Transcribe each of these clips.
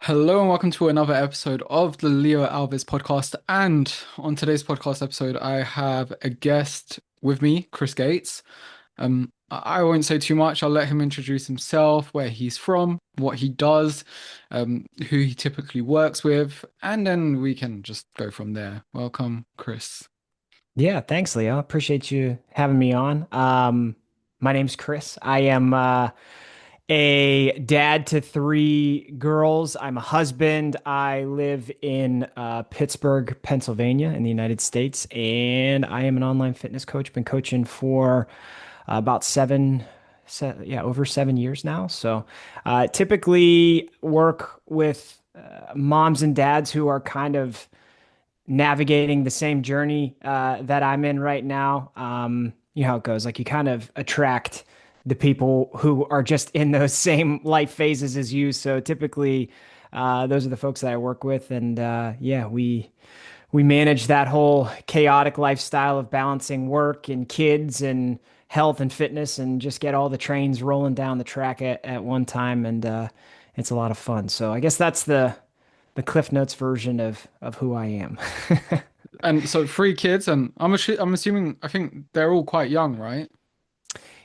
Hello and welcome to another episode of the Leo Alves podcast. And on today's podcast episode, I have a guest with me, Chris Gates. I won't say too much. I'll let him introduce himself, where he's from, what he does, who he typically works with, and then we can just go from there. Welcome, Chris. Yeah, thanks, Leo. Appreciate you having me on. My name's Chris. I am a dad to three girls. I'm a husband. I live in Pittsburgh, Pennsylvania, in the United States, and I am an online fitness coach. Been coaching for about over 7 years now. So, typically work with moms and dads who are kind of navigating the same journey that I'm in right now. You know how it goes. Like you kind of attract the people who are just in those same life phases as you. So typically, those are the folks that I work with, and yeah, we manage that whole chaotic lifestyle of balancing work and kids and health and fitness, and just get all the trains rolling down the track at one time, and it's a lot of fun. So I guess that's the Cliff Notes version of who I am. And so three kids, and I'm assuming I think they're all quite young, right?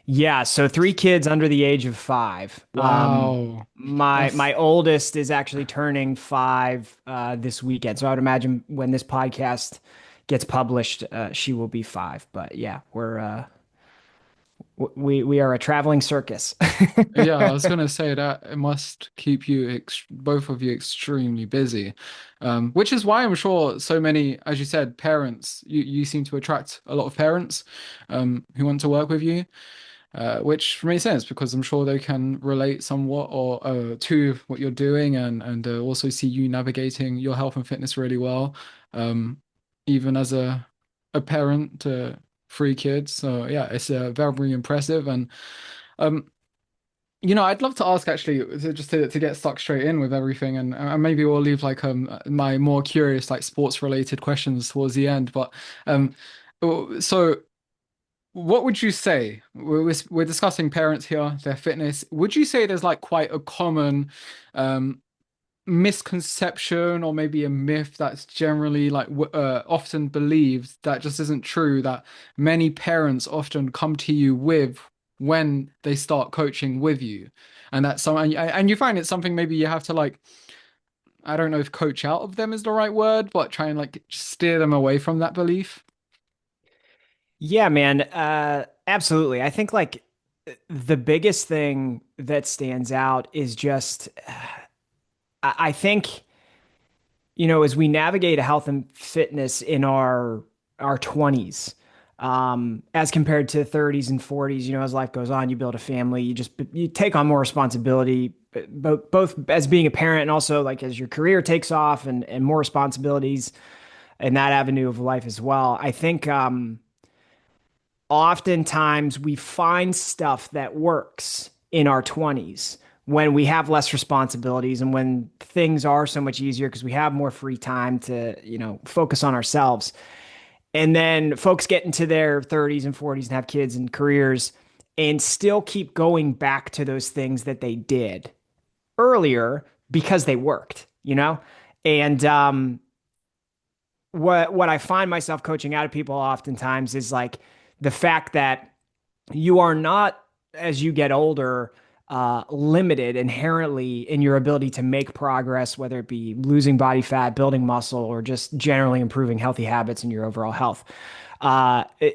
Yeah, so three kids under the age of five. Wow. My That's oldest is actually turning five this weekend. So I would imagine when this podcast gets published, she will be five. But yeah, we are a traveling circus. Yeah, I was gonna say that it must keep you ex both of you extremely busy, which is why I'm sure so many, as you said, parents. You seem to attract a lot of parents, who want to work with you, which makes sense because I'm sure they can relate somewhat or to what you're doing and also see you navigating your health and fitness really well, um, even as a parent to three kids. So yeah, it's very impressive and. Um, I'd love to ask actually, to get stuck straight in with everything, and maybe we'll leave like my more curious like sports related questions towards the end. But um, so what would you say? We're discussing parents here, their fitness. Would you say there's like quite a common um misconception or maybe a myth that's generally like often believed that just isn't true that many parents often come to you with when they start coaching with you, and that's some and you find it's something maybe you have to like, I don't know if coach out of them is the right word, but try and like steer them away from that belief. Yeah, man. Absolutely. I think like the biggest thing that stands out is just I think as we navigate a health and fitness in our 20s, as compared to 30s and 40s, as life goes on, you build a family, you take on more responsibility, both as being a parent and also like as your career takes off and more responsibilities in that avenue of life as well. I think oftentimes we find stuff that works in our 20s when we have less responsibilities and when things are so much easier because we have more free time to, focus on ourselves. And then folks get into their 30s and 40s and have kids and careers and still keep going back to those things that they did earlier because they worked, you know? And what I find myself coaching out of people oftentimes is like the fact that you are not, as you get older, limited inherently in your ability to make progress, whether it be losing body fat, building muscle, or just generally improving healthy habits in your overall health.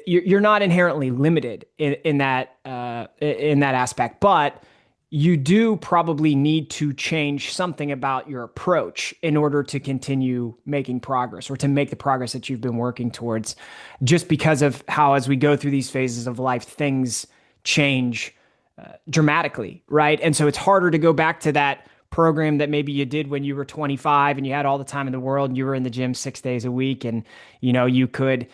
You're not inherently limited in that aspect, but you do probably need to change something about your approach in order to continue making progress or to make the progress that you've been working towards, just because of how, as we go through these phases of life, things change dramatically, right? And so it's harder to go back to that program that maybe you did when you were 25 and you had all the time in the world and you were in the gym 6 days a week and you could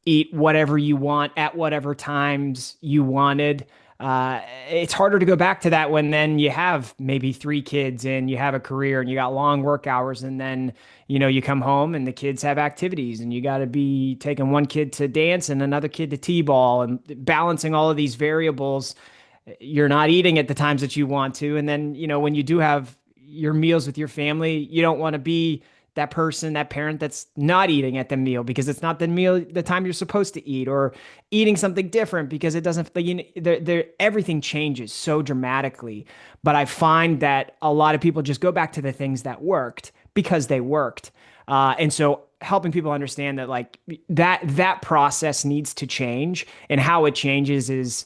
eat whatever you want at whatever times you wanted. It's harder to go back to that when then you have maybe three kids and you have a career and you got long work hours, and then you come home and the kids have activities and you got to be taking one kid to dance and another kid to t-ball and balancing all of these variables. You're not eating at the times that you want to, and then when you do have your meals with your family, you don't want to be that person, that parent that's not eating at the meal because it's not the meal, the time you're supposed to eat, or eating something different because it doesn't, like, everything changes so dramatically. But I find that a lot of people just go back to the things that worked because they worked. And so helping people understand that like that process needs to change, and how it changes is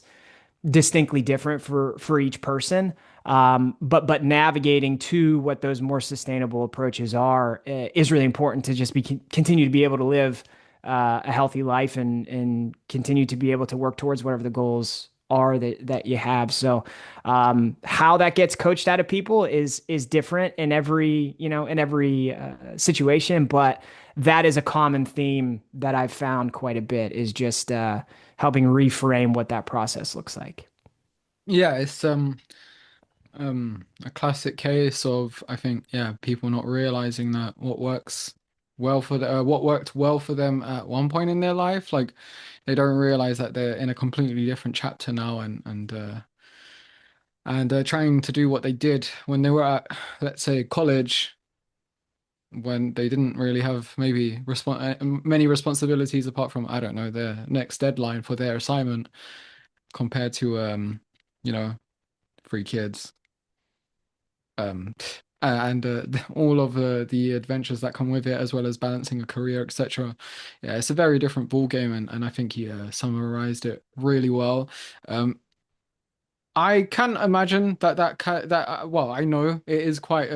distinctly different for each person. But navigating to what those more sustainable approaches are is really important to just continue to be able to live a healthy life, and continue to be able to work towards whatever the goals are that you have. So how that gets coached out of people is different in every, in every situation, but that is a common theme that I've found quite a bit, is just helping reframe what that process looks like. Yeah, it's a classic case of, I think, yeah, people not realizing that what worked well for them at one point in their life, like they don't realize that they're in a completely different chapter now, and trying to do what they did when they were at, let's say, college, when they didn't really have maybe many responsibilities apart from, I don't know, their next deadline for their assignment, compared to you know, three kids. um, and all of the adventures that come with it, as well as balancing a career, etc. Yeah, it's a very different ball game, and I think he summarized it really well. Um, I can imagine well, I know it is quite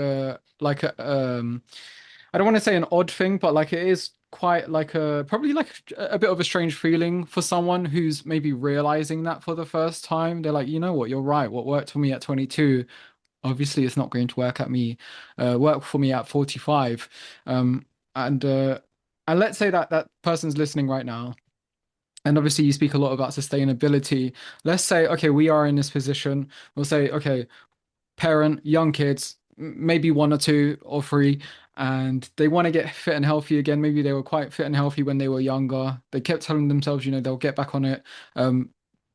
like I don't want to say an odd thing, but like it is quite like probably like a bit of a strange feeling for someone who's maybe realizing that for the first time. They're like, you know what, you're right. What worked for me at 22, obviously it's not going to work for me at 45. Um, and uh, and let's say that that person's listening right now. And obviously, you speak a lot about sustainability. Let's say, okay, we are in this position. We'll say, okay, parent, young kids, maybe one or two or three, and they want to get fit and healthy again. Maybe they were quite fit and healthy when they were younger. They kept telling themselves, they'll get back on it. Um,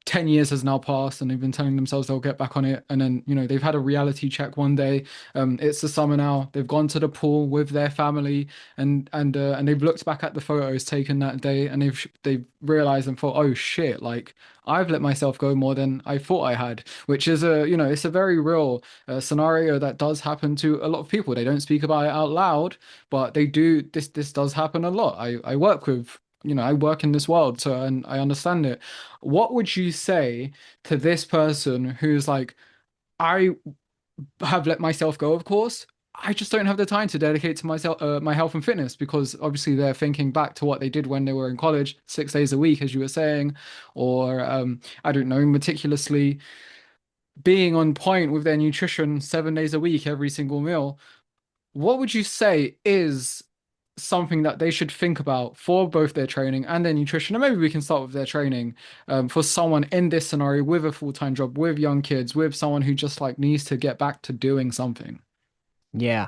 10 years has now passed and they've been telling themselves they'll get back on it. And then, they've had a reality check one day. It's the summer now. They've gone to the pool with their family, and they've looked back at the photos taken that day, and they've realized and thought, oh shit, like I've let myself go more than I thought I had, which is it's a very real scenario that does happen to a lot of people. They don't speak about it out loud, but they do. This does happen a lot. I work with, I work in this world, so, and I understand it. What would you say to this person who's like, I have let myself go, of course. I just don't have the time to dedicate to myself, my health and fitness, because obviously they're thinking back to what they did when they were in college, 6 days a week, as you were saying, or I don't know, meticulously being on point with their nutrition 7 days a week, every single meal. What would you say is something that they should think about for both their training and their nutrition? And maybe we can start with their training, for someone in this scenario with a full-time job, with young kids, with someone who just like needs to get back to doing something. Yeah.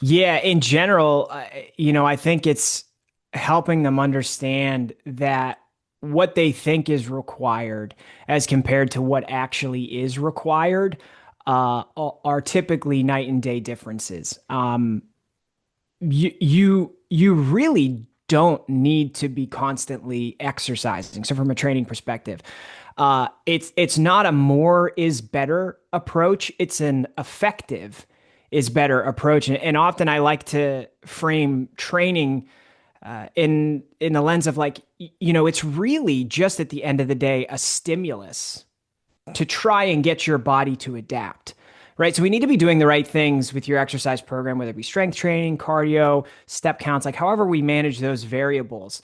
Yeah, in general, I think it's helping them understand that what they think is required as compared to what actually is required are typically night and day differences. You really don't need to be constantly exercising. So from a training perspective, it's not a more is better approach. It's an effective is better approach. And often I like to frame training in the lens of like, it's really just at the end of the day a stimulus to try and get your body to adapt. Right. So we need to be doing the right things with your exercise program, whether it be strength training, cardio, step counts, like however we manage those variables.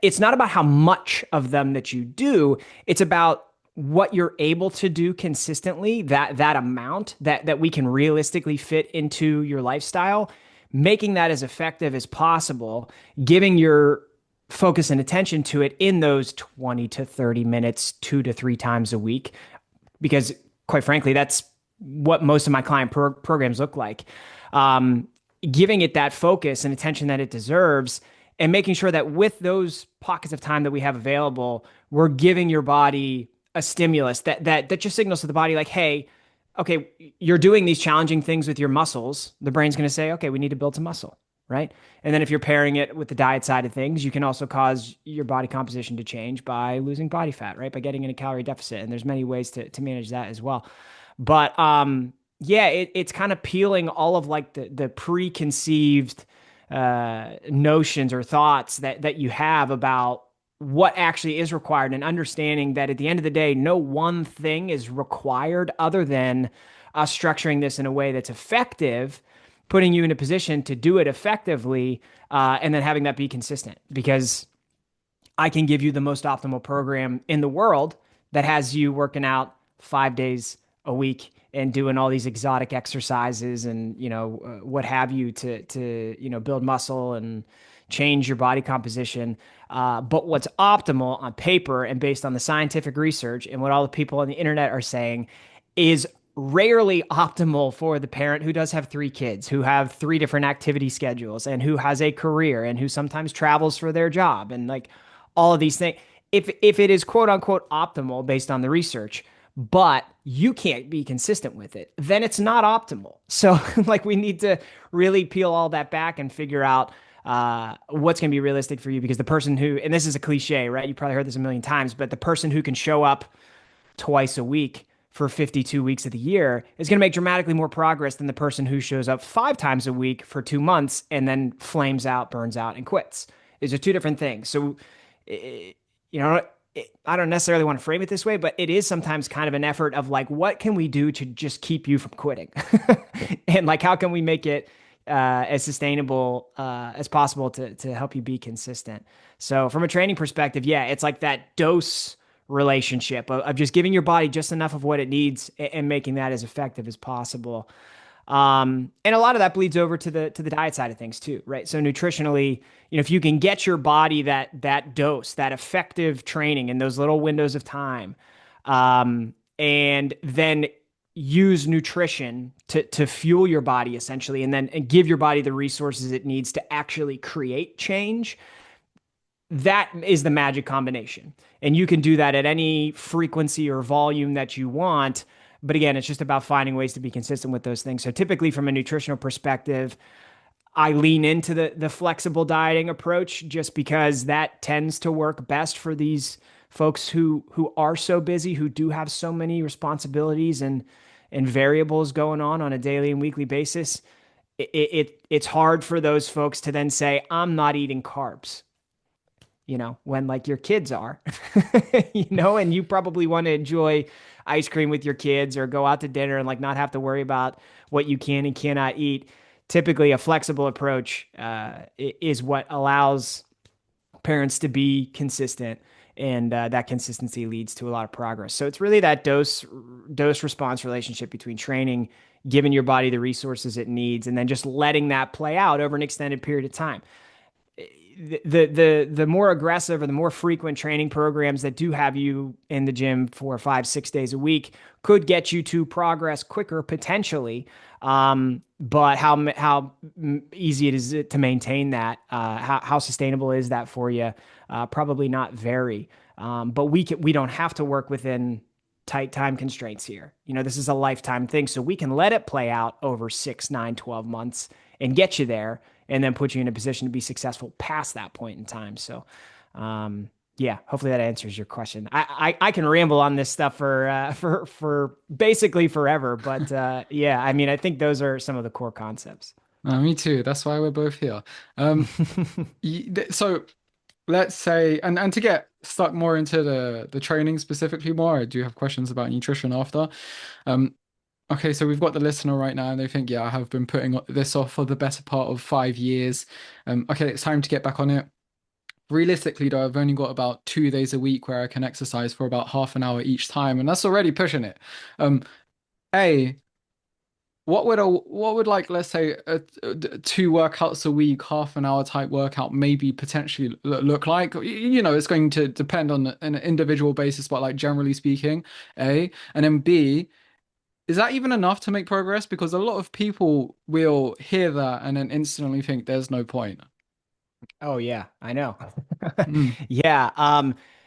It's not about how much of them that you do. It's about what you're able to do consistently, that amount that we can realistically fit into your lifestyle, making that as effective as possible, giving your focus and attention to it in those 20 to 30 minutes, 2 to 3 times a week, because quite frankly, that's what most of my client programs look like. Um, Giving it that focus and attention that it deserves, and making sure that with those pockets of time that we have available, we're giving your body a stimulus that just signals to the body like, hey, okay, you're doing these challenging things with your muscles, the brain's going to say, okay, we need to build some muscle, right? And then if you're pairing it with the diet side of things, you can also cause your body composition to change by losing body fat, right? By getting in a calorie deficit. And there's many ways to manage that as well. But yeah, it's kind of peeling all of like the preconceived notions or thoughts that you have about what actually is required, and understanding that at the end of the day, no one thing is required other than us structuring this in a way that's effective, putting you in a position to do it effectively, and then having that be consistent. Because I can give you the most optimal program in the world that has you working out 5 days a week and doing all these exotic exercises and what have you to build muscle and change your body composition. But what's optimal on paper and based on the scientific research and what all the people on the internet are saying is rarely optimal for the parent who does have 3 kids, who have 3 different activity schedules, and who has a career and who sometimes travels for their job, and like all of these things. If it is quote unquote optimal based on the research, but you can't be consistent with it, then it's not optimal. So like we need to really peel all that back and figure out what's going to be realistic for you. Because the person who, and this is a cliche, right? You probably heard this a million times, but the person who can show up twice a week for 52 weeks of the year is going to make dramatically more progress than the person who shows up 5 times a week for 2 months and then flames out, burns out, and quits. These are two different things. So, you know, I don't necessarily want to frame it this way, but it is sometimes kind of an effort of like, what can we do to just keep you from quitting? And like, how can we make it as sustainable as possible to help you be consistent? So, from a training perspective, yeah, it's like that dose relationship of just giving your body just enough of what it needs and making that as effective as possible. And a lot of that bleeds over to the diet side of things too, right? So nutritionally, if you can get your body that dose, that effective training in those little windows of time, and then use nutrition to fuel your body essentially, and give your body the resources it needs to actually create change. That is the magic combination. And you can do that at any frequency or volume that you want. But again, it's just about finding ways to be consistent with those things. So typically from a nutritional perspective, I lean into the flexible dieting approach just because that tends to work best for these folks who are so busy, who do have so many responsibilities and variables going on a daily and weekly basis. It's hard for those folks to then say, I'm not eating carbs, when like your kids are, and you probably want to enjoy ice cream with your kids or go out to dinner and like not have to worry about what you can and cannot eat. Typically, a flexible approach is what allows parents to be consistent, and that consistency leads to a lot of progress. So it's really that dose response relationship between training, giving your body the resources it needs, and then just letting that play out over an extended period of time. The more aggressive or the more frequent training programs that do have you in the gym for 5, 6 days a week could get you to progress quicker potentially. But how easy it is to maintain that? How sustainable is that for you? Probably not very. But we don't have to work within tight time constraints here. This is a lifetime thing, so we can let it play out over 6, 9, 12 months and get you there, and then put you in a position to be successful past that point in time. So, yeah, hopefully that answers your question. I can ramble on this stuff for basically forever, but yeah, I mean, I think those are some of the core concepts. Me too. That's why we're both here. Um, so let's say, and to get stuck more into the training specifically more, I do have questions about nutrition after. Um, okay, so we've got the listener right now, and they think, yeah, I have been putting this off for the better part of 5 years. Okay, it's time to get back on it. Realistically, though, I've only got about 2 days a week where I can exercise for about half an hour each time, and that's already pushing it. Um, A, what would like, let's say, 2 workouts a week, half an hour type workout maybe potentially look like? It's going to depend on an individual basis, but like generally speaking, A, and then B, is that even enough to make progress? Because a lot of people will hear that and then instantly think there's no point. Oh yeah, I know. Mm. Yeah.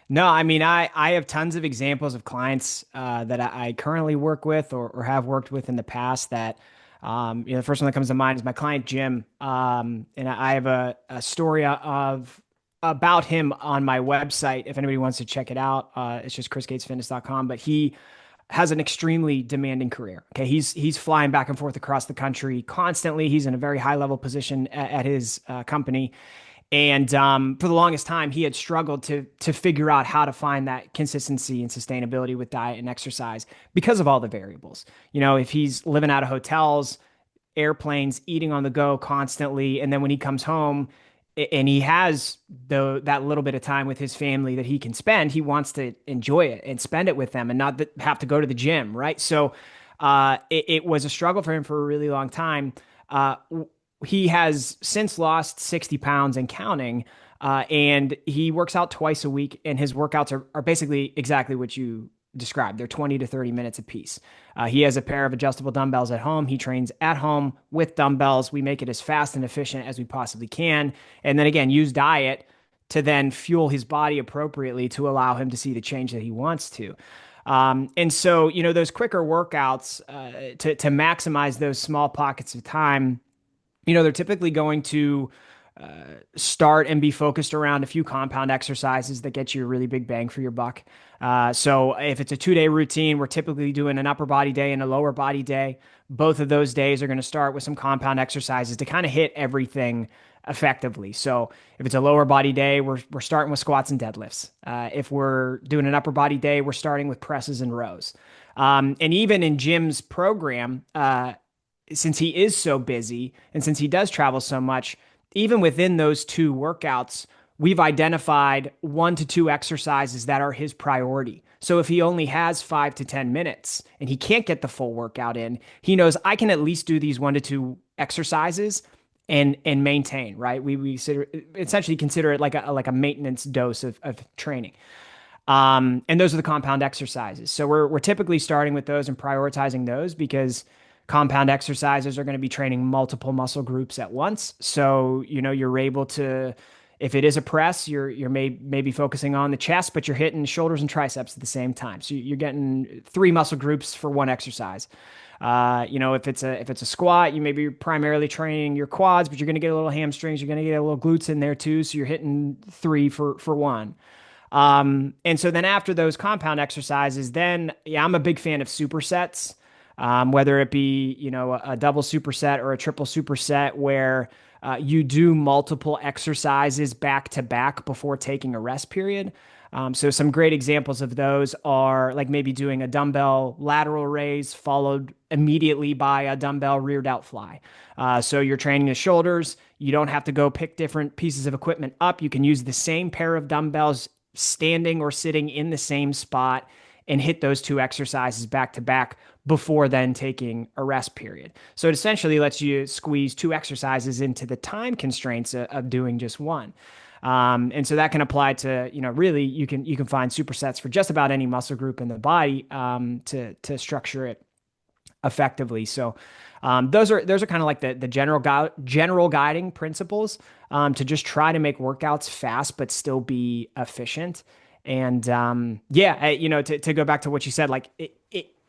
No, I mean, I have tons of examples of clients that I currently work with or have worked with in the past that, the first one that comes to mind is my client Jim. And I have a story of about him on my website. If anybody wants to check it out, it's just chrisgatesfitness.com. But he has an extremely demanding career. Okay, he's flying back and forth across the country constantly. He's in a very high level position at his company, and for the longest time, he had struggled to figure out how to find that consistency and sustainability with diet and exercise because of all the variables. If he's living out of hotels, airplanes, eating on the go constantly, and then when he comes home and he has that little bit of time with his family that he can spend, he wants to enjoy it and spend it with them and not have to go to the gym, right? So it was a struggle for him for a really long time. Uh, he has since lost 60 pounds and counting. And he works out twice a week, and his workouts are basically exactly what you described. They're 20 to 30 minutes apiece. He has a pair of adjustable dumbbells at home. He trains at home with dumbbells. We make it as fast and efficient as we possibly can. And then again, use diet to then fuel his body appropriately to allow him to see the change that he wants to. And so, those quicker workouts to maximize those small pockets of time, they're typically going to start and be focused around a few compound exercises that get you a really big bang for your buck. So if it's a 2-day routine, we're typically doing an upper body day and a lower body day. Both of those days are going to start with some compound exercises to kind of hit everything effectively. So if it's a lower body day, we're starting with squats and deadlifts. If we're doing an upper body day, we're starting with presses and rows. And even in Jim's program, since he is so busy and since he does travel so much, even within those two workouts, we've identified 1 to 2 exercises that are his priority. So if he only has 5 to 10 minutes and he can't get the full workout in, he knows I can at least do these 1 to 2 exercises and maintain, right? We essentially consider it like a maintenance dose of training. And those are the compound exercises. So we're typically starting with those and prioritizing those because compound exercises are going to be training multiple muscle groups at once. So, you're able to, if it is a press, you're maybe focusing on the chest, but you're hitting shoulders and triceps at the same time. So you're getting 3 muscle groups for one exercise. If it's a squat, you may be primarily training your quads, but you're going to get a little hamstrings. You're going to get a little glutes in there too. So you're hitting 3 for one. And so then after those compound exercises, then yeah, I'm a big fan of supersets. Whether it be, a double superset or a triple superset where you do multiple exercises back to back before taking a rest period. So some great examples of those are like maybe doing a dumbbell lateral raise followed immediately by a dumbbell rear delt fly. So you're training the shoulders. You don't have to go pick different pieces of equipment up. You can use the same pair of dumbbells standing or sitting in the same spot and hit those 2 exercises back to back before then taking a rest period. So it essentially lets you squeeze 2 exercises into the time constraints of doing just one. And so that can apply to, really you can find supersets for just about any muscle group in the body to structure it effectively. So those are kind of like the general guiding principles to just try to make workouts fast but still be efficient. And yeah, to go back to what you said, like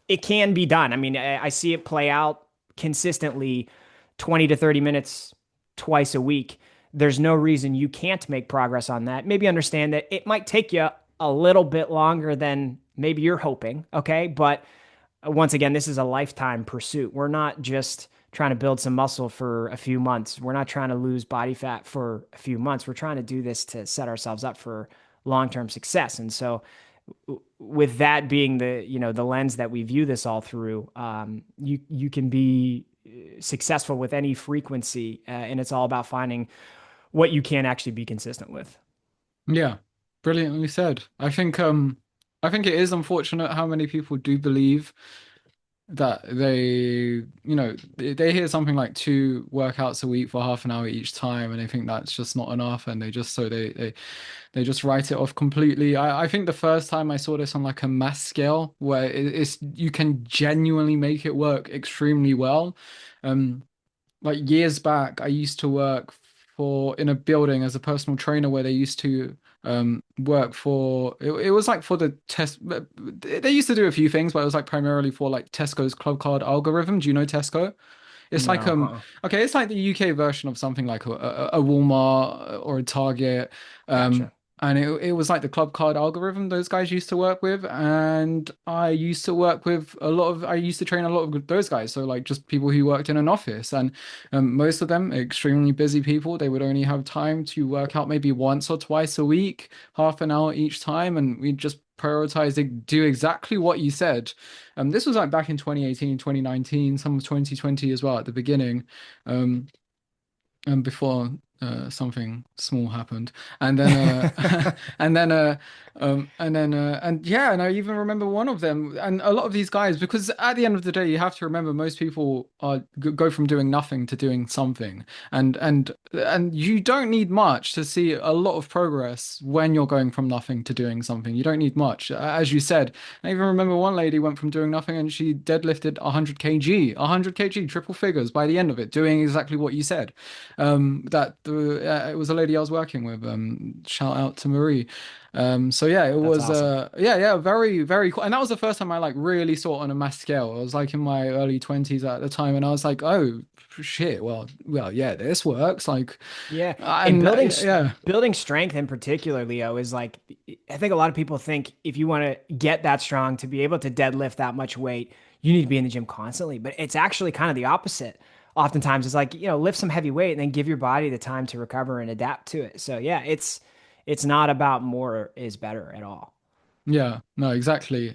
it can be done. I mean, I see it play out consistently 20 to 30 minutes twice a week. There's no reason you can't make progress on that. Maybe understand that it might take you a little bit longer than maybe you're hoping. Okay. But once again, this is a lifetime pursuit. We're not just trying to build some muscle for a few months. We're not trying to lose body fat for a few months. We're trying to do this to set ourselves up for long-term success. And so with that being the lens that we view this all through, you can be successful with any frequency, and it's all about finding what you can actually be consistent with. Yeah, brilliantly said. I think it is unfortunate how many people do believe that they hear something like 2 workouts a week for half an hour each time, and they think that's just not enough, and they just write it off completely. I think the first time I saw this on like a mass scale where it's you can genuinely make it work extremely well. Um, like years back, I used to work for in a building as a personal trainer where they used to work for it was like for the test they used to do a few things, but it was like primarily for like Tesco's club card algorithm. Do you know Tesco? It's like No, huh? okay, it's like the UK version of something like a Walmart or a Target. Um Gotcha. and it was like the club card algorithm those guys used to work with. And I used to work with I used to train a lot of those guys. So like just people who worked in an office. And most of them extremely busy people. They would only have time to work out maybe once or twice a week, half an hour each time. And we just prioritize to do exactly what you said. This was like back in 2018, 2019, some of 2020 as well at the beginning. Um, and before something small happened. And then and then and yeah, and I even remember one of them. And a lot of these guys, because at the end of the day you have to remember most people go from doing nothing to doing something. And you don't need much to see a lot of progress when you're going from nothing to doing something. You don't need much. As you said, I even remember one lady went from doing nothing and she deadlifted 100 kg, triple figures by the end of it, doing exactly what you said. It was a lady I was working with. Shout out to Marie. So yeah, it That's was awesome. yeah, very, very cool. And that was the first time I like really saw it on a mass scale. I was like in my early 20s at the time, and I was like, oh shit, well, yeah, this works. Like, Yeah, and and yeah. building strength in particular, Leo, is like I think a lot of people think if you want to get that strong to be able to deadlift that much weight, you need to be in the gym constantly. But it's actually kind of the opposite. Oftentimes, it's like lift some heavy weight and then give your body the time to recover and adapt to it. So yeah, it's not about more is better at all. Yeah, no, exactly.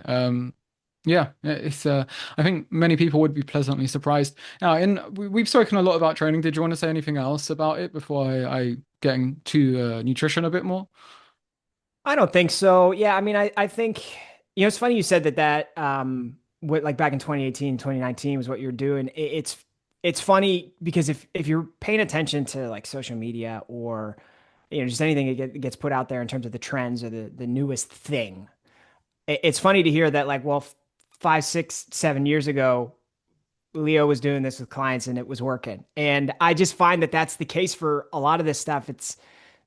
Yeah, it's I think many people would be pleasantly surprised. Now, we've spoken a lot about training. Did you want to say anything else about it before I get into nutrition a bit more? I don't think so. Yeah, I mean, I think, it's funny you said that what like back in 2018, 2019 was what you're doing. It's funny because if you're paying attention to like social media or just anything that gets put out there in terms of the trends or the newest thing, it's funny to hear that like, well, 5, 6, 7 years ago, Leo was doing this with clients and it was working. And I just find that that's the case for a lot of this stuff. It's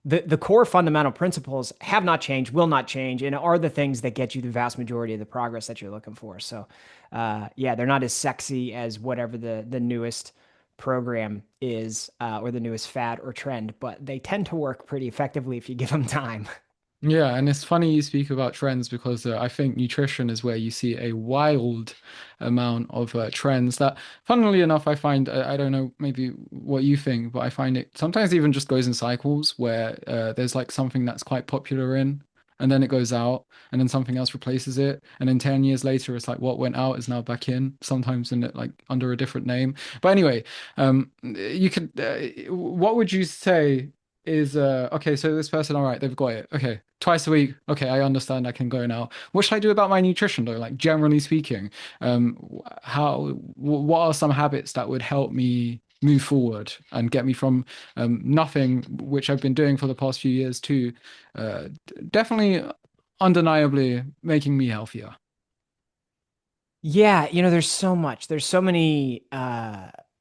the core fundamental principles have not changed, will not change, and are the things that get you the vast majority of the progress that you're looking for. So, yeah, they're not as sexy as whatever the newest program is or the newest fad or trend, but they tend to work pretty effectively if you give them time. Yeah, and it's funny you speak about trends because I think nutrition is where you see a wild amount of trends that, funnily enough, I find, I don't know maybe what you think, but I find it sometimes even just goes in cycles where there's like something that's quite popular in, and then it goes out, and then something else replaces it, and then 10 years later, it's like what went out is now back in, sometimes in it like under a different name. But anyway, you could, what would you say? Is okay, so this person, all right, they've got it. Okay, twice a week. Okay, I understand. I can go now. What should I do about my nutrition though? Like generally speaking, what are some habits that would help me move forward and get me from nothing, which I've been doing for the past few years, to definitely, undeniably making me healthier. Yeah, there's so much. There's so many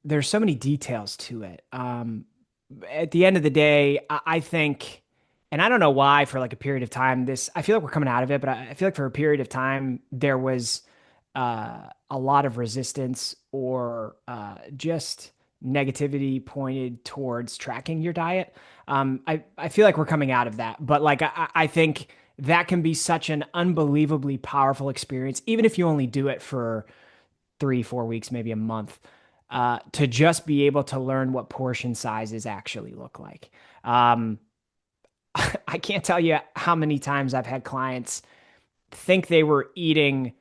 details to it. At the end of the day, I think, and I don't know why for like a period of time, I feel like we're coming out of it, but I feel like for a period of time there was a lot of resistance or just negativity pointed towards tracking your diet. I feel like we're coming out of that, but like I think that can be such an unbelievably powerful experience, even if you only do it for 3, 4 weeks, maybe a month, to just be able to learn what portion sizes actually look like. Um, I can't tell you how many times I've had clients think they were eating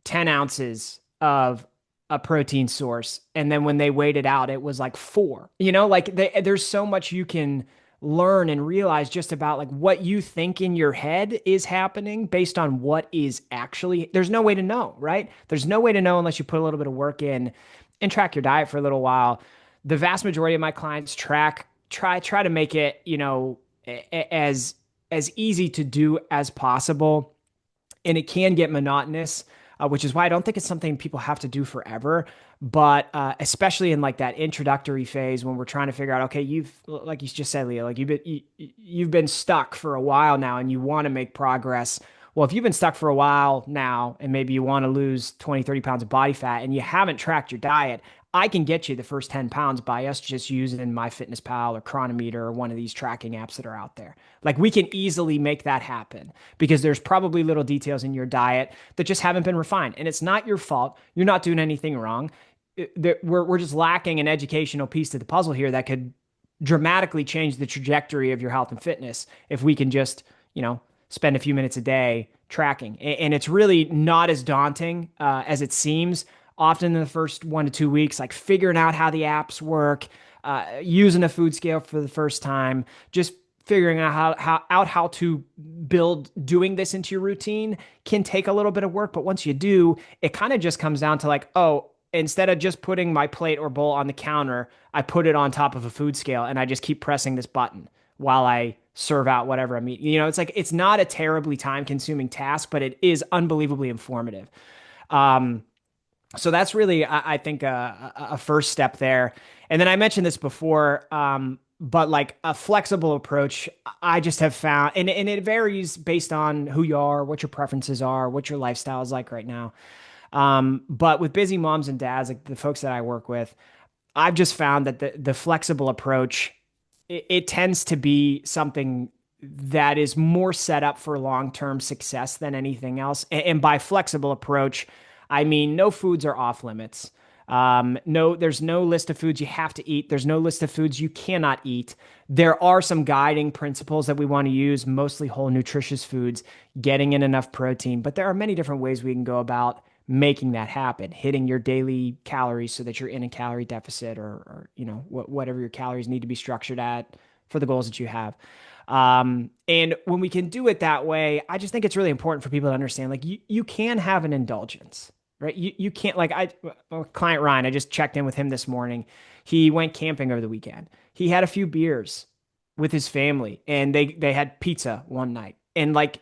10 ounces of a protein source. And then when they weighed it out, it was like four. Like there's so much you can learn and realize just about like what you think in your head is happening based on what is actually, there's no way to know, right? There's no way to know unless you put a little bit of work in and track your diet for a little while. The vast majority of my clients try to make it, as easy to do as possible, and it can get monotonous, which is why I don't think it's something people have to do forever. But especially in like that introductory phase when we're trying to figure out, okay, you've like you just said, Leo, like you've been stuck for a while now and you want to make progress. Well, if you've been stuck for a while now and maybe you want to lose 20, 30 pounds of body fat and you haven't tracked your diet, I can get you the first 10 pounds by us just using MyFitnessPal or Chronometer or one of these tracking apps that are out there. Like we can easily make that happen because there's probably little details in your diet that just haven't been refined. And it's not your fault. You're not doing anything wrong. We're just lacking an educational piece to the puzzle here that could dramatically change the trajectory of your health and fitness if we can just, spend a few minutes a day tracking. And it's really not as daunting as it seems. Often in the first 1 to 2 weeks, like figuring out how the apps work, using a food scale for the first time, just figuring out how to build doing this into your routine can take a little bit of work. But once you do, it kind of just comes down to like, oh, instead of just putting my plate or bowl on the counter, I put it on top of a food scale and I just keep pressing this button while I serve out whatever I'm eating. It's like it's not a terribly time consuming task, but it is unbelievably informative. Um, so that's really, I think, a first step there. And then I mentioned this before, but like a flexible approach, I just have found, and it varies based on who you are, what your preferences are, what your lifestyle is like right now. But with busy moms and dads, like the folks that I work with, I've just found that the flexible approach, it tends to be something that is more set up for long-term success than anything else. And by flexible approach, I mean no foods are off limits. No, there's no list of foods you have to eat. There's no list of foods you cannot eat. There are some guiding principles that we want to use, mostly whole nutritious foods, getting in enough protein. But there are many different ways we can go about making that happen, hitting your daily calories so that you're in a calorie deficit or whatever your calories need to be structured at for the goals that you have. And when we can do it that way, I just think it's really important for people to understand, like you can have an indulgence, right? You can't like client Ryan, I just checked in with him this morning. He went camping over the weekend. He had a few beers with his family and they had pizza one night. And like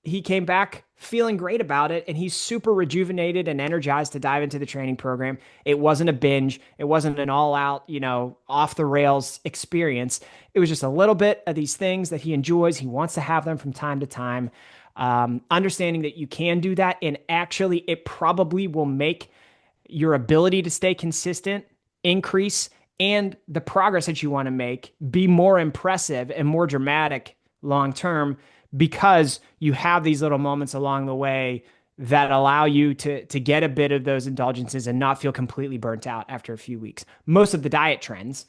he came back feeling great about it and he's super rejuvenated and energized to dive into the training program. It wasn't a binge, it wasn't an all out, off the rails experience. It was just a little bit of these things that he enjoys. He wants to have them from time to time. Understanding that you can do that and actually it probably will make your ability to stay consistent increase and the progress that you want to make be more impressive and more dramatic long term because you have these little moments along the way that allow you to get a bit of those indulgences and not feel completely burnt out after a few weeks. Most of the diet trends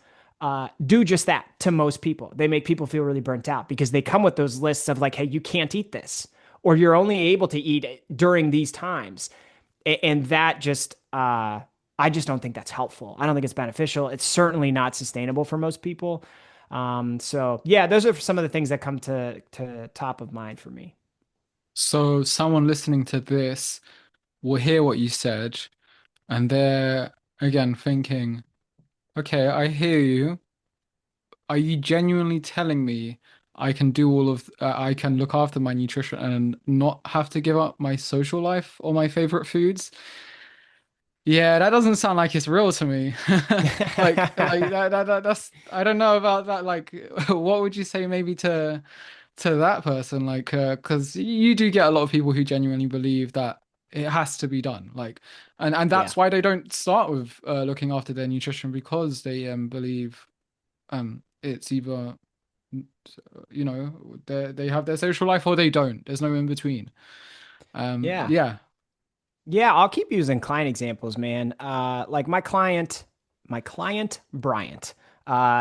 do just that to most people. They make people feel really burnt out because they come with those lists of like, hey, you can't eat this, or you're only able to eat it during these times. And that just, I just don't think that's helpful. I don't think it's beneficial. It's certainly not sustainable for most people. So yeah, those are some of the things that come to top of mind for me. So someone listening to this will hear what you said, and they're again thinking, okay, I hear you. Are you genuinely telling me I can look after my nutrition and not have to give up my social life or my favorite foods? Yeah, that doesn't sound like it's real to me. That's I don't know about that. Like, what would you say maybe to that person? Like, because you do get a lot of people who genuinely believe that it has to be done. Like, and Yeah. that's why they don't start with looking after their nutrition because they believe it's either they have their social life or they don't. There's no in between. Yeah. Yeah. Yeah, I'll keep using client examples, man. Like my client Bryant,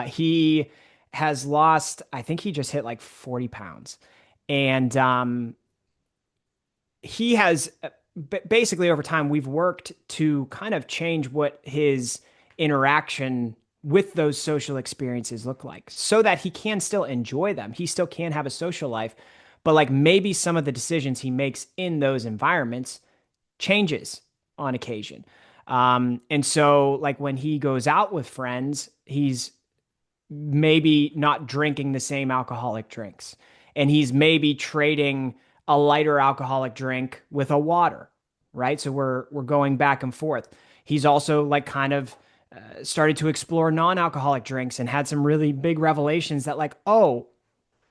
he has lost, I think he just hit like 40 pounds. And he has basically over time, we've worked to kind of change what his interaction with those social experiences look like so that he can still enjoy them. He still can have a social life, but like maybe some of the decisions he makes in those environments changes on occasion. And so, like when he goes out with friends, he's maybe not drinking the same alcoholic drinks, and he's maybe trading a lighter alcoholic drink with a water, right? So we're going back and forth. He's also like kind of started to explore non-alcoholic drinks and had some really big revelations that like, oh,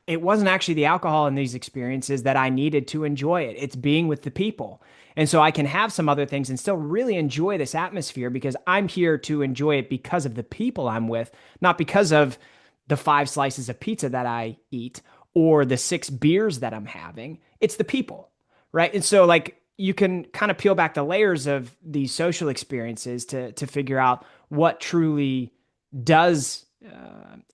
it wasn't actually the alcohol in these experiences that I needed to enjoy it. It's being with the people. And so I can have some other things and still really enjoy this atmosphere because I'm here to enjoy it because of the people I'm with, not because of the 5 slices of pizza that I eat or the 6 beers that I'm having. It's the people, right? And so like you can kind of peel back the layers of these social experiences to figure out what truly does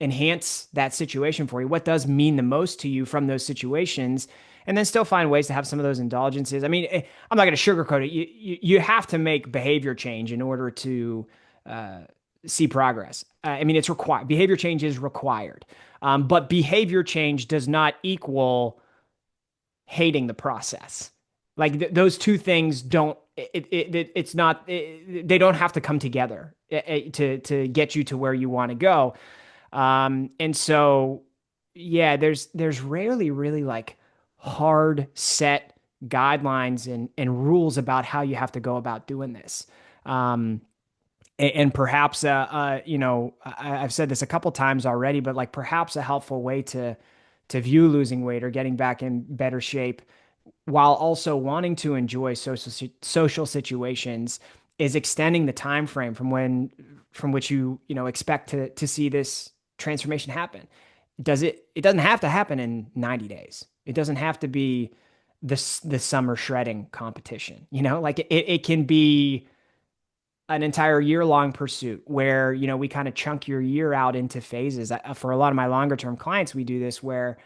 enhance that situation for you, what does mean the most to you from those situations, and then still find ways to have some of those indulgences. I mean, I'm not going to sugarcoat it. You have to make behavior change in order to uh, see progress. I mean, it's required. Behavior change is required, but behavior change does not equal hating the process. Like those two things don't. It's not. They don't have to come together to get you to where you want to go. And so, yeah, there's rarely really like hard set guidelines and rules about how you have to go about doing this. Um, and perhaps, I've said this a couple times already, but like perhaps a helpful way to view losing weight or getting back in better shape while also wanting to enjoy social situations is extending the time frame from which you expect to see this transformation happen. It doesn't have to happen in 90 days. It doesn't have to be the summer shredding competition. Like it can be an entire year long pursuit where we kind of chunk your year out into phases. For a lot of my longer term clients, we do this where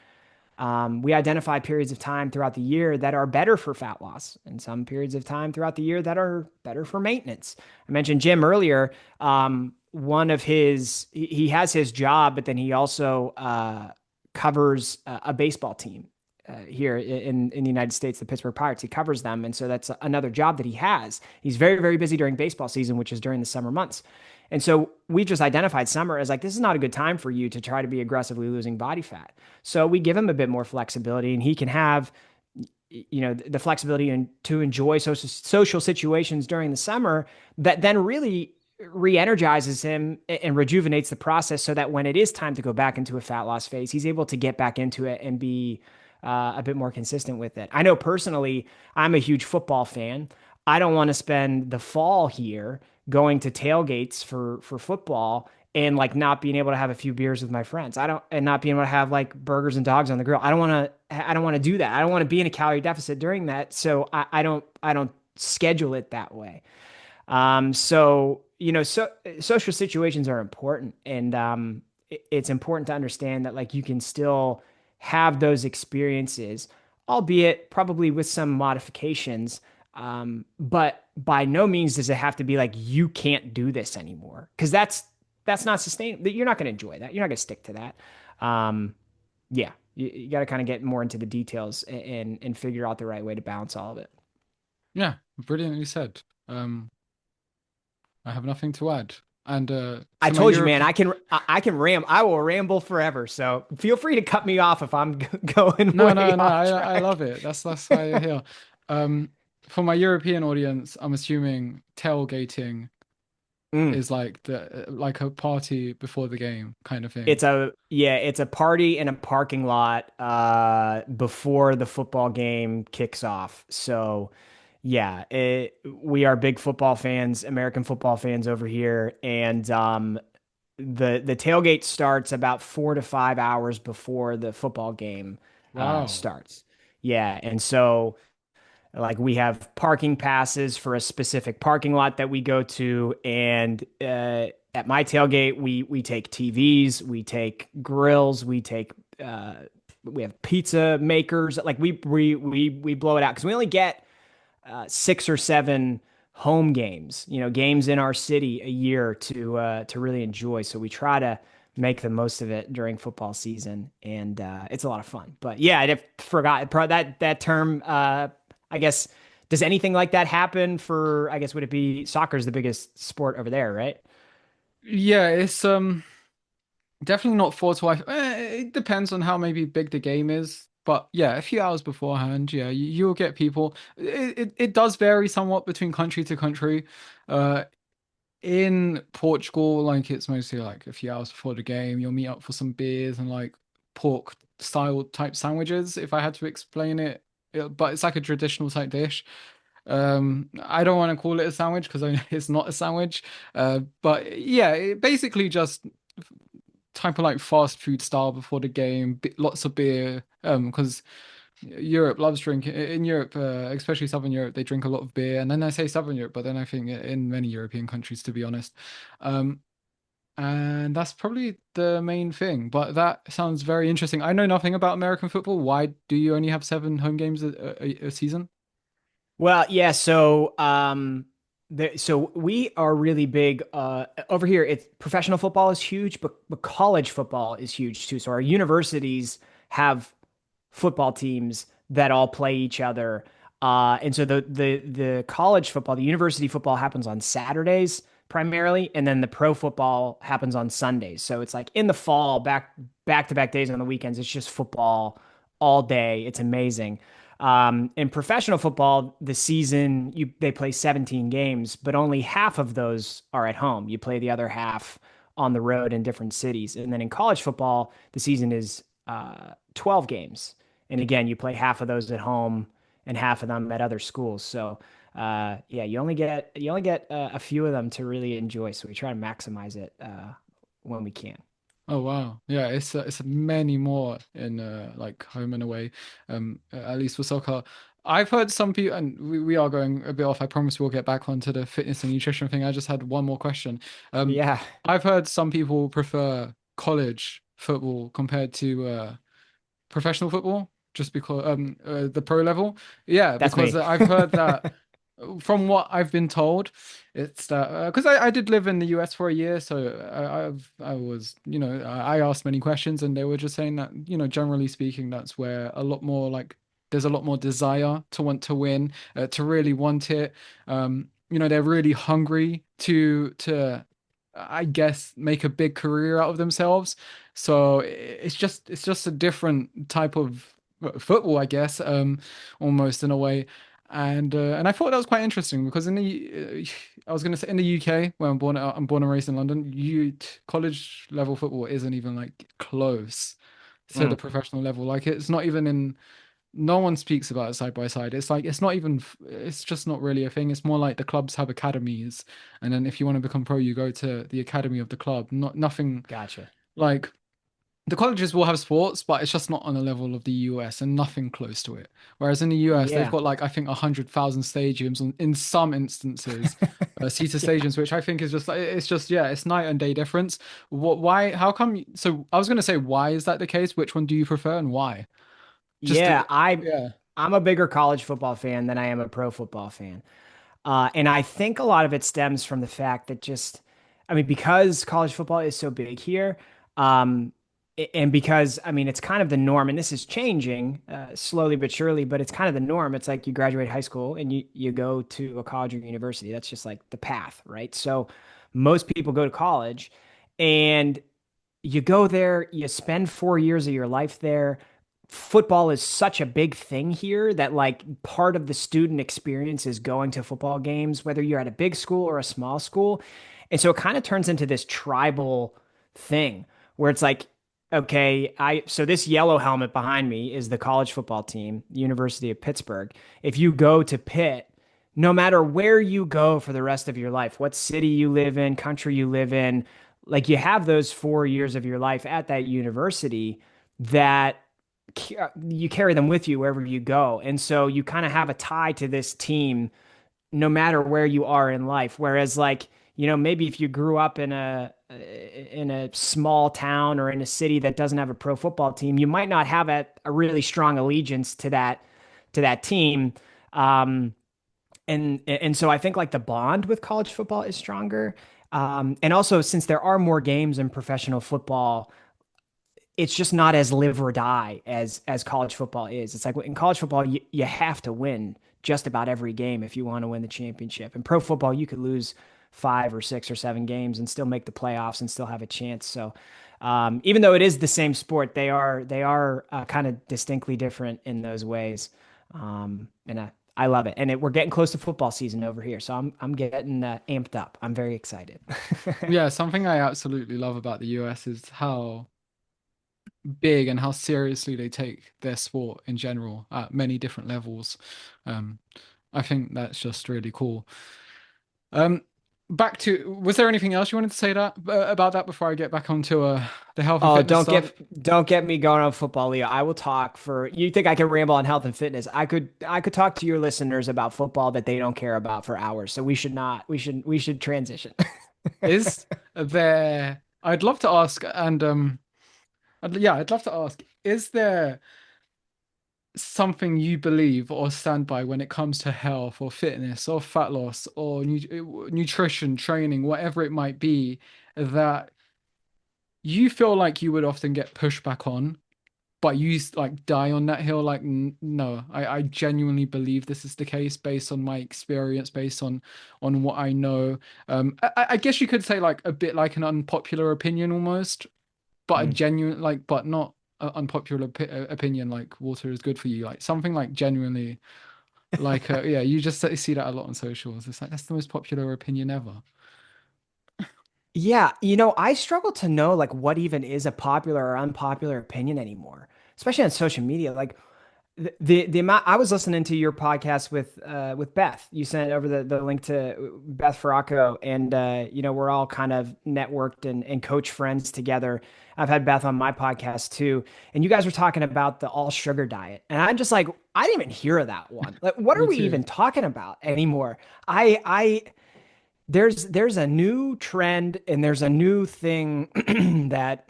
we identify periods of time throughout the year that are better for fat loss, and some periods of time throughout the year that are better for maintenance. I mentioned Jim earlier. One of he has his job, but then he also covers a baseball team here in the United States, the Pittsburgh Pirates. He covers them, and so that's another job that he has. He's very, very busy during baseball season, which is during the summer months. And so we just identified summer as like, this is not a good time for you to try to be aggressively losing body fat. So we give him a bit more flexibility and he can have, the flexibility and to enjoy social situations during the summer that then really re-energizes him and rejuvenates the process so that when it is time to go back into a fat loss phase, he's able to get back into it and be a bit more consistent with it. I know personally, I'm a huge football fan. I don't want to spend the fall here going to tailgates for football and like not being able to have a few beers with my friends. I don't and not being able to have like burgers and dogs on the grill. I don't want to do that. I don't want to be in a calorie deficit during that. So I don't schedule it that way. So social situations are important, and it's important to understand that like you can still have those experiences, albeit probably with some modifications. But by no means does it have to be like you can't do this anymore because that's not sustainable. You're not going to enjoy that. You're not going to stick to that. Yeah, you got to kind of get more into the details and figure out the right way to balance all of it. Yeah, brilliantly said. I have nothing to add. And I for my told you, man, Europe, I will ramble forever. So feel free to cut me off if I'm going no, way no, no, off I track. love it. That's why you're here. Um, for my European audience, I'm assuming tailgating Mm. is like the like a party before the game kind of thing. It's a party in a parking lot before the football game kicks off. So yeah, we are big football fans, American football fans over here, and the tailgate starts about 4 to 5 hours before the football game Wow. starts. Yeah, and so like we have parking passes for a specific parking lot that we go to, and at my tailgate, we take TVs, we take grills, uh, we have pizza makers. Like we blow it out because we only get 6 or 7 home games, games in our city a year to really enjoy. So we try to make the most of it during football season, and it's a lot of fun. But yeah, I forgot that term. I guess does anything like that happen for? I guess would it be soccer is the biggest sport over there, right? Yeah, it's definitely not 4 to 5. It depends on how maybe big the game is. But yeah, a few hours beforehand, yeah, you'll get people. It does vary somewhat between country to country. in Portugal, like it's mostly like a few hours before the game, you'll meet up for some beers and like pork style type sandwiches, if I had to explain it. But it's like a traditional type dish. I don't want to call it a sandwich because I know it's not a sandwich. But yeah, it basically just type of like fast food style before the game, lots of beer. Because Europe loves drinking. In Europe, especially Southern Europe, they drink a lot of beer. And then I say Southern Europe, but then I think in many European countries, to be honest. Um, and that's probably the main thing. But that sounds very interesting. I know nothing about American football. Why do you only have 7 home games a season? Well, yeah, so we are really big over here. It's professional football is huge, but college football is huge too. So our universities have football teams that all play each other. And so the college football, the university football happens on Saturdays primarily, and then the pro football happens on Sundays. So it's like in the fall, back to back days on the weekends. It's just football all day. It's amazing. In professional football, the season they play 17 games, but only half of those are at home. You play the other half on the road in different cities. And then in college football, the season is 12 games. And again, you play half of those at home and half of them at other schools. So yeah, you only get a few of them to really enjoy. So we try to maximize it when we can. Oh wow. Yeah, it's many more in like home and away. At least for soccer. I've heard some people, and we are going a bit off. I promise we'll get back onto the fitness and nutrition thing. I just had one more question. Um, Yeah, I've heard some people prefer college football compared to professional football, just because the pro level. Yeah, that's because me. I've heard that from what I've been told, it's that because I did live in the US for a year, so I was I asked many questions and they were just saying that generally speaking that's where a lot more like there's a lot more desire to want to win, to really want it. They're really hungry to I guess make a big career out of themselves. So it's just a different type of football, I guess, almost in a way. And I thought that was quite interesting because I was going to say in the UK where I'm born and raised in London, college level football isn't even like close to the Mm, professional level. Like it's not even in. No one speaks about it side by side. It's like it's not even. It's just not really a thing. It's more like the clubs have academies, and then if you want to become pro, you go to the academy of the club. Not nothing gotcha. like the colleges will have sports, but it's just not on the level of the US and nothing close to it. Whereas in the US, they've Yeah. got like I think 100,000 stadiums, in some instances, seated Yeah. stadiums, which I think is just like it's just yeah, it's night and day difference. What? Why? How come? So I was going to say, why is that the case? Which one do you prefer and why? Just Yeah, yeah. I'm a bigger college football fan than I am a pro football fan. And I think a lot of it stems from the fact that I mean, because college football is so big here, um, and because, I mean, it's kind of the norm, and this is changing slowly but surely, but it's kind of the norm. It's like you graduate high school and you go to a college or university. That's just like the path, right? So most people go to college and you go there, you spend 4 years of your life there. Football is such a big thing here that like part of the student experience is going to football games, whether you're at a big school or a small school. And so it kind of turns into this tribal thing where it's like, okay, so this yellow helmet behind me is the college football team, University of Pittsburgh. If you go to Pitt, no matter where you go for the rest of your life, what city you live in, country you live in, like you have those 4 years of your life at that university that you carry them with you wherever you go. And so you kind of have a tie to this team no matter where you are in life. Whereas like, maybe if you grew up in a small town or in a city that doesn't have a pro football team, you might not have a really strong allegiance to that team. Um, and so I think like the bond with college football is stronger. And also since there are more games in professional football, it's just not as live or die as college football is. It's like in college football, you have to win just about every game if you want to win the championship. In pro football, you could lose 5 or 6 or 7 games and still make the playoffs and still have a chance. So even though it is the same sport, they are kind of distinctly different in those ways. And I love it. And we're getting close to football season over here, so I'm getting amped up. I'm very excited. Yeah, something I absolutely love about the US is how big and how seriously they take their sport in general at many different levels. Um, I think that's just really cool. Um, back to, was there anything else you wanted to say about that before I get back onto the health and Oh, fitness stuff? don't get me going on football, Leo. I will talk for you think I can ramble on health and fitness. I could talk to your listeners about football that they don't care about for hours. So we should not we should transition. Is there, I'd love to ask, and yeah, I'd love to ask, is there something you believe or stand by when it comes to health or fitness or fat loss or nutrition, training, whatever it might be, that you feel like you would often get pushback on, but you like die on that hill? Like, no, I genuinely believe this is the case based on my experience, based on what I know. I guess you could say like a bit like an unpopular opinion almost, but a Mm. genuine like, but not an unpopular opinion like water is good for you, like something like genuinely like yeah, you just see that a lot on socials. It's like that's the most popular opinion ever. Yeah, I struggle to know like what even is a popular or unpopular opinion anymore, especially on social media. Like the amount I was listening to your podcast with Beth. You sent over the link to Beth Farraco, and we're all kind of networked and coach friends together. I've had Beth on my podcast too, and you guys were talking about the all sugar diet, and I'm just like, I didn't even hear of that one. Like, what are Me we too. even talking about anymore? I there's a new trend and there's a new thing that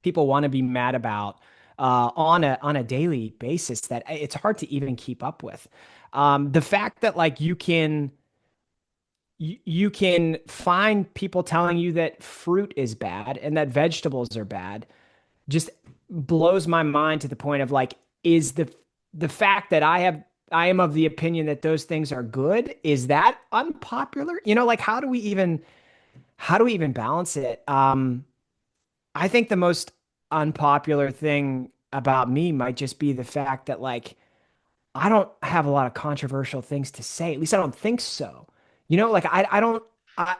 people want to be mad about on a daily basis that it's hard to even keep up with. The fact that like you can find people telling you that fruit is bad and that vegetables are bad just blows my mind to the point of like, is the fact that I am of the opinion that those things are good, is that unpopular? Like how do we even balance it? I think the most unpopular thing about me might just be the fact that like I don't have a lot of controversial things to say. At least I don't think so. Like I don't I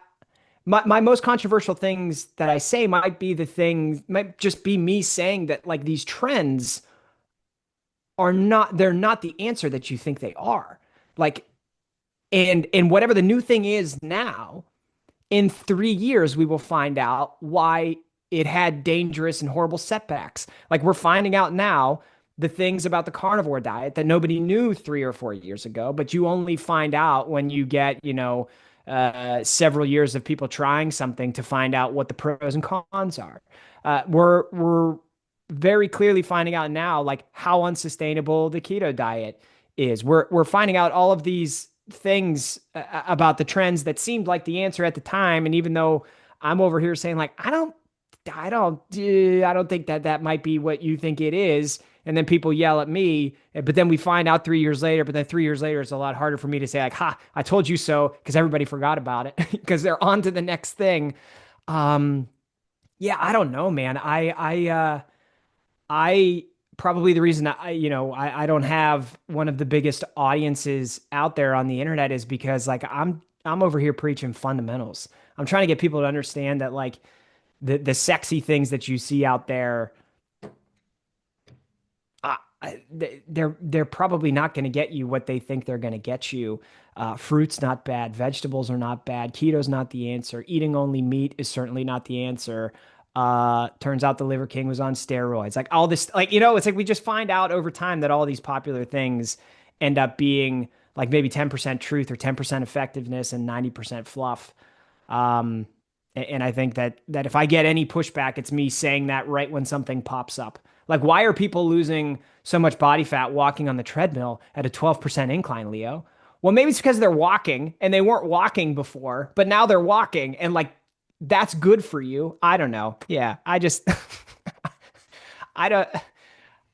my most controversial things that I say might be the things might just be me saying that like these trends they're not the answer that you think they are. Like and whatever the new thing is now, in 3 years, we will find out why it had dangerous and horrible setbacks. Like we're finding out now the things about the carnivore diet that nobody knew 3 or 4 years ago, but you only find out when you get, several years of people trying something to find out what the pros and cons are. We're very clearly finding out now, like how unsustainable the keto diet is. We're finding out all of these things about the trends that seemed like the answer at the time. And even though I'm over here saying like, I don't think that that might be what you think it is. And then people yell at me, but then we find out 3 years later, but then 3 years later, it's a lot harder for me to say like, ha, I told you so. Cause everybody forgot about it because they're on to the next thing. Um, yeah, I don't know, man. I probably the reason I don't have one of the biggest audiences out there on the internet is because like I'm over here preaching fundamentals. I'm trying to get people to understand that like the sexy things that you see out there, they're probably not going to get you what they think they're going to get you. Fruit's not bad, vegetables are not bad, keto's not the answer. Eating only meat is certainly not the answer. Turns out the Liver King was on steroids. Like all this, like it's like we just find out over time that all these popular things end up being like maybe 10% truth or 10% effectiveness and 90% fluff. Um, and I think that if I get any pushback, it's me saying that right when something pops up. Like, why are people losing so much body fat walking on the treadmill at a 12% incline, Leo? Well, maybe it's because they're walking and they weren't walking before, but now they're walking and like that's good for you. I don't know. Yeah, I just I don't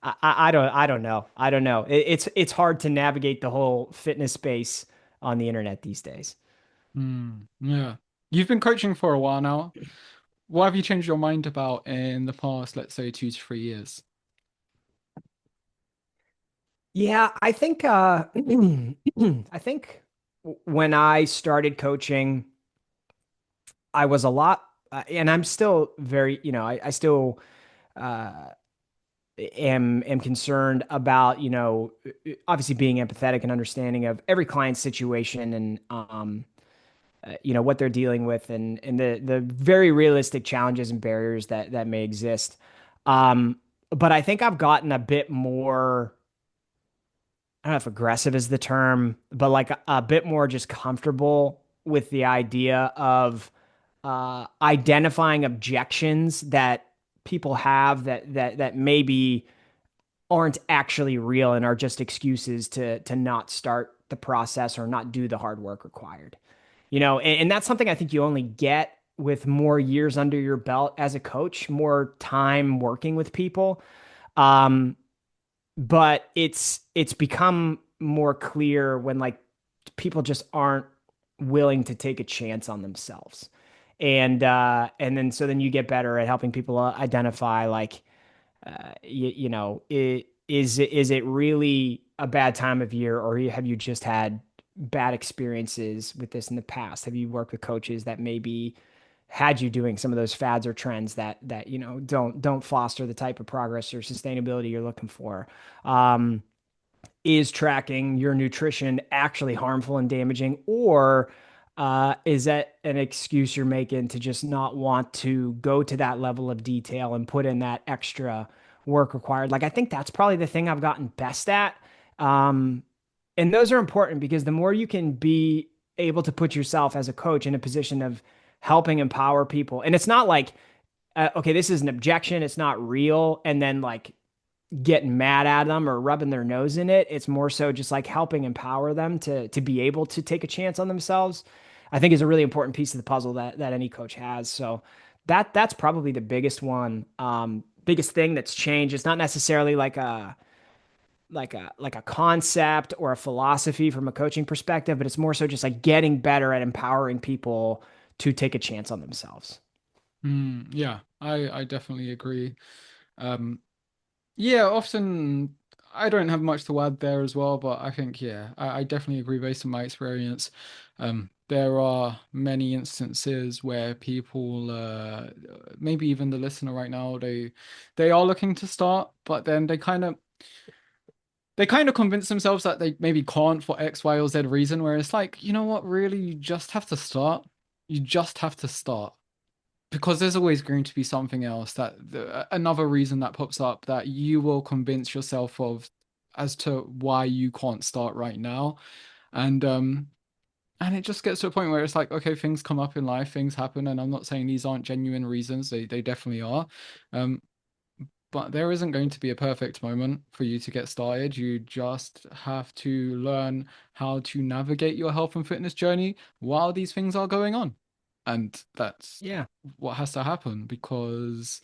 I don't know. I don't know. It's hard to navigate the whole fitness space on the internet these days. Yeah, you've been coaching for a while now. What have you changed your mind about in the past, let's say 2 to 3 years? Yeah, I think I think when I started coaching, I was a lot and I'm still very, I still uh am concerned about, obviously being empathetic and understanding of every client's situation and what they're dealing with and the very realistic challenges and barriers that may exist. But I think I've gotten a bit more, I don't know if aggressive is the term, but like a bit more just comfortable with the idea of identifying objections that people have that maybe aren't actually real and are just excuses to not start the process or not do the hard work required. And that's something I think you only get with more years under your belt as a coach, more time working with people. Um, but it's become more clear when like people just aren't willing to take a chance on themselves. And then so then you get better at helping people identify like is it really a bad time of year, or have you just had bad experiences with this in the past? Have you worked with coaches that maybe had you doing some of those fads or trends that don't foster the type of progress or sustainability you're looking for? Is tracking your nutrition actually harmful and damaging, or is that an excuse you're making to just not want to go to that level of detail and put in that extra work required? Like, I think that's probably the thing I've gotten best at. Um, and those are important because the more you can be able to put yourself as a coach in a position of helping empower people, and it's not like, okay, this is an objection, it's not real, and then like getting mad at them or rubbing their nose in it. It's more so just like helping empower them to be able to take a chance on themselves. I think is a really important piece of the puzzle that any coach has. So that's probably the biggest one. Biggest thing that's changed. It's not necessarily like a concept or a philosophy from a coaching perspective, but it's more so just like getting better at empowering people to take a chance on themselves. Yeah, I definitely agree. Um, Yeah, often I don't have much to add there as well, but I think, yeah, I definitely agree based on my experience. There are many instances where people, maybe even the listener right now, they are looking to start, but then they kind of convince themselves that they maybe can't for X, Y, or Z reason, where it's like, you know what, really, you just have to start. You just have to start because there's always going to be something else another reason that pops up that you will convince yourself of as to why you can't start right now. And um and it just gets to a point where it's like, okay, things come up in life, things happen, and I'm not saying these aren't genuine reasons, they definitely are. um but there isn't going to be a perfect moment for you to get started. You just have to learn how to navigate your health and fitness journey while these things are going on. And that's Yeah. what has to happen because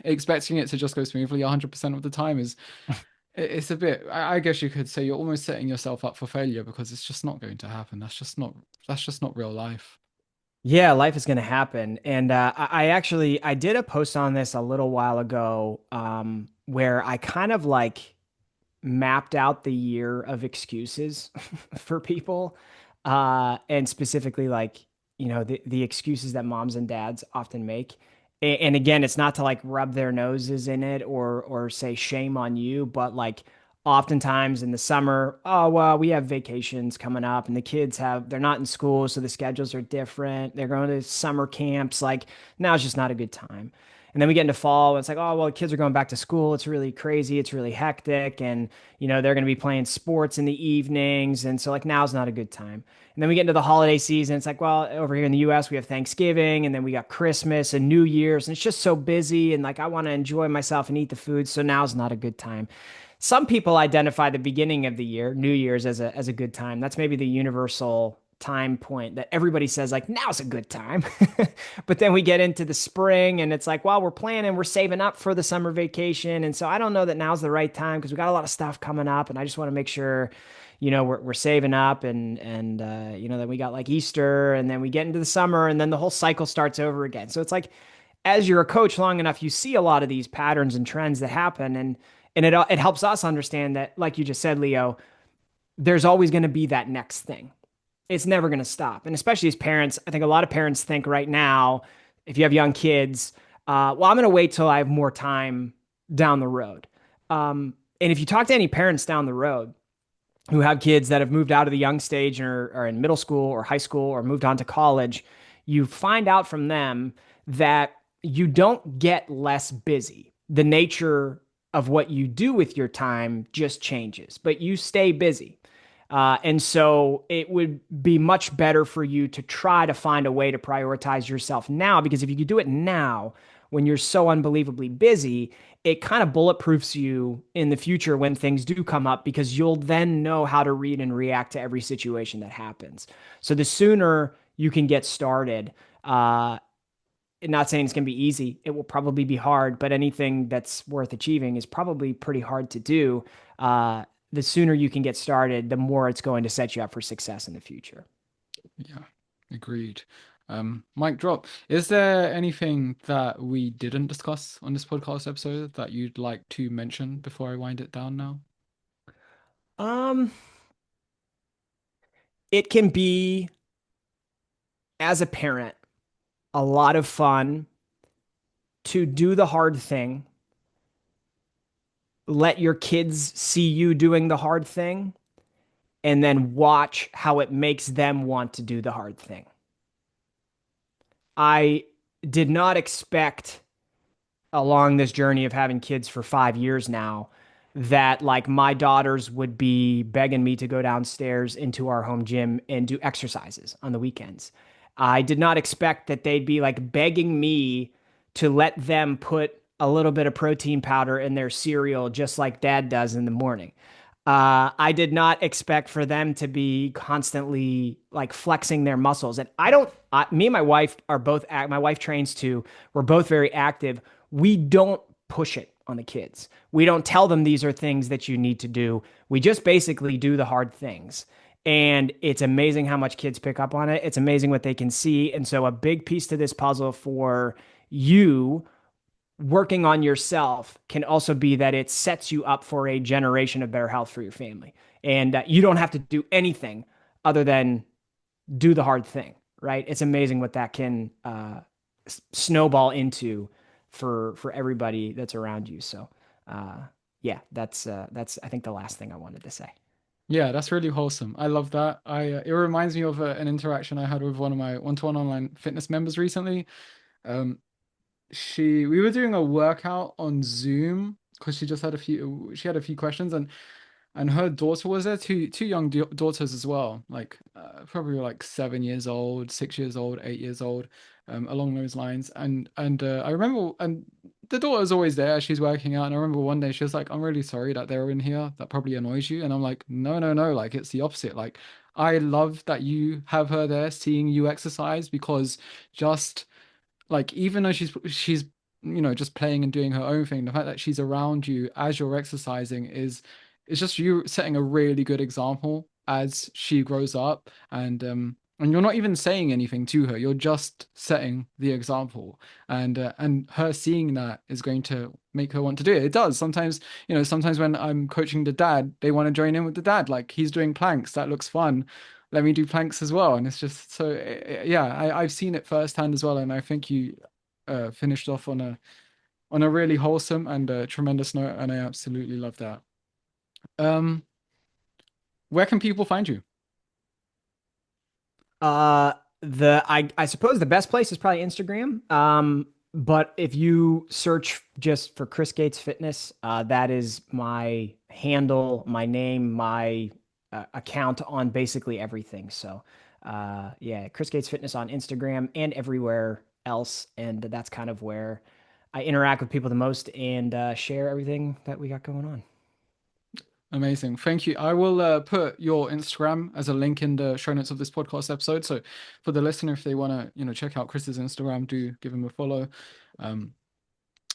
expecting it to just go smoothly 100% of the time it's a bit, I guess you could say you're almost setting yourself up for failure because it's just not going to happen. That's just not real life. Yeah, life is going to happen. And I actually I did a post on this a little while ago where I kind of like mapped out the year of excuses for people. And specifically like, the excuses that moms and dads often make. And again, it's not to like rub their noses in it or say shame on you, but like oftentimes in the summer, oh well, we have vacations coming up and the kids they're not in school, so the schedules are different. They're going to summer camps. Like now's just not a good time. And then we get into fall, and it's like, oh, well, the kids are going back to school. It's really crazy. It's really hectic. And, they're going to be playing sports in the evenings. And so, like, now's not a good time. And then we get into the holiday season. It's like, well, over here in the US, we have Thanksgiving, and then we got Christmas and New Year's. And it's just so busy. And, like, I want to enjoy myself and eat the food. So now's not a good time. Some people identify the beginning of the year, New Year's, as a good time. That's maybe the universal time point that everybody says like now's a good time. But then we get into the spring and it's like, well, we're planning, we're saving up for the summer vacation. And so I don't know that now's the right time because we got a lot of stuff coming up and I just want to make sure, we're saving up and then we got like Easter and then we get into the summer and then the whole cycle starts over again. So it's like as you're a coach long enough, you see a lot of these patterns and trends that happen. And it helps us understand that, like you just said, Leo, there's always going to be that next thing. It's never going to stop. And especially as parents, I think a lot of parents think right now, if you have young kids, well, I'm going to wait till I have more time down the road. And if you talk to any parents down the road who have kids that have moved out of the young stage or are in middle school or high school or moved on to college, you find out from them that you don't get less busy. The nature of what you do with your time just changes, but you stay busy. And so it would be much better for you to try to find a way to prioritize yourself now, because if you could do it now when you're so unbelievably busy, it kind of bulletproofs you in the future when things do come up, because you'll then know how to read and react to every situation that happens. So the sooner you can get started, not saying it's going to be easy. It will probably be hard, but anything that's worth achieving is probably pretty hard to do. The sooner you can get started, the more it's going to set you up for success in the future. Yeah, agreed. Mic drop. Is there anything that we didn't discuss on this podcast episode that you'd like to mention before I wind it down now? Um, it can be, as a parent, a lot of fun to do the hard thing, let your kids see you doing the hard thing, and then watch how it makes them want to do the hard thing. I did not expect, along this journey of having kids for 5 years now, that like my daughters would be begging me to go downstairs into our home gym and do exercises on the weekends. I did not expect that they'd be like begging me to let them put a little bit of protein powder in their cereal just like dad does in the morning. I did not expect for them to be constantly like flexing their muscles. And I don't, me and my wife are both, my wife trains too. We're both very active. We don't push it on the kids. We don't tell them these are things that you need to do. We just basically do the hard things. And it's amazing how much kids pick up on it. It's amazing what they can see. And so, a big piece to this puzzle for you working on yourself can also be that it sets you up for a generation of better health for your family. And you don't have to do anything other than do the hard thing, right? It's amazing what that can snowball into for everybody that's around you. So, uh, yeah, that's I think the last thing I wanted to say. Yeah, that's really wholesome. I love that. It reminds me of an interaction I had with one of my one-to-one online fitness members recently. Um, we were doing a workout on Zoom because she had a few questions, and her daughter was there, two young daughters as well, like probably like 7 years old, 6 years old, 8 years old, along those lines. And I remember, and the daughter's always there. She's working out, and I remember one day she was like, "I'm really sorry that they're in here. That probably annoys you." And I'm like, "No, no, no. Like it's the opposite. Like I love that you have her there, seeing you exercise because just." Like even though she's just playing and doing her own thing, the fact that she's around you as you're exercising is just you setting a really good example as she grows up, and you're not even saying anything to her, you're just setting the example, and her seeing that is going to make her want to do it. It does sometimes. Sometimes when I'm coaching the dad, they want to join in with the dad, like he's doing planks, that looks fun, let me do planks as well. And it's just so, yeah, I've seen it firsthand as well. And I think you finished off on a really wholesome and tremendous note. And I absolutely love that. Um, where can people find you? Uh, I suppose the best place is probably Instagram. But if you search just for Chris Gates Fitness, that is my handle, my name, my account on basically everything. So, yeah, Chris Gates Fitness on Instagram and everywhere else, and that's kind of where I interact with people the most and share everything that we got going on. Amazing. Thank you. I will put your Instagram as a link in the show notes of this podcast episode. So for the listener, if they want to, check out Chris's Instagram, do give him a follow. Um,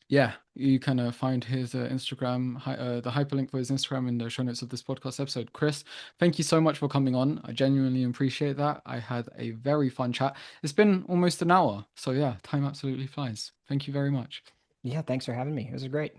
yeah, you can find his Instagram, the hyperlink for his Instagram in the show notes of this podcast episode. Chris, thank you so much for coming on. I genuinely appreciate that. I had a very fun chat. It's been almost an hour. So yeah, time absolutely flies. Thank you very much. Yeah, thanks for having me. It was great.